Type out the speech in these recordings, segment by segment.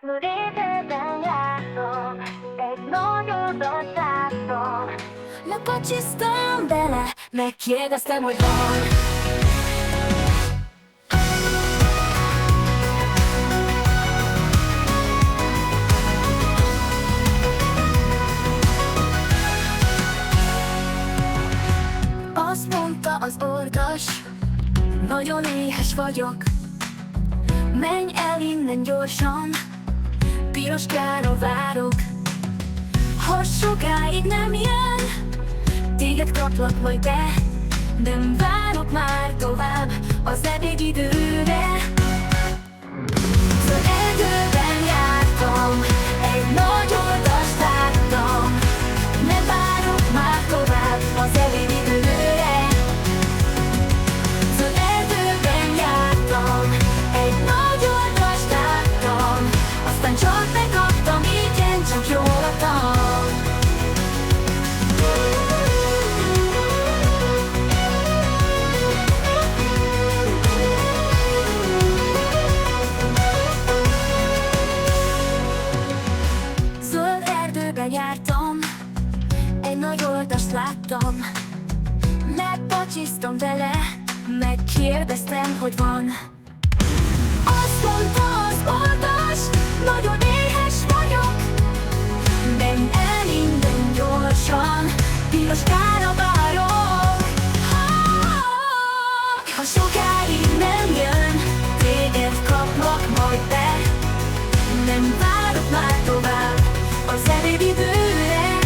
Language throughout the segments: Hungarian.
Régebben jártam, egy nagy utat láttam. Lepacsiztam bele, megkérdeztem, hogy van. Azt mondta az ordas, nagyon éhes vagyok. Menj el innen gyorsan, Piroskára várok. Ha sokáig nem jön, téged kaplak majd be. Nem várok már tovább az ebédidőre. Zöld erdőben jártam, egy nagy oldast láttam. Nem várok már tovább az ebédidőre. Zöld erdőben jártam, egy nagy oldast láttam. Aztán csak bekaptam, igen, csak jól adtam. Zöld erdőben jártam, egy nagy oldast láttam. Lepacsiztam vele, megkérdeztem, hogy van. Azt mondta az ordas, nagyon éhes vagyok. Menj el innen gyorsan, Piroskára várok. Ha sokáig nem jön, téged kaplak majd be. Nem várok már tovább az ebédidőre.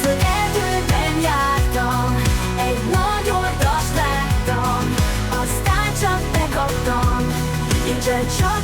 Zöld erdőben jártam, egy nagy oldast láttam. Aztán csak bekaptam, igen, csak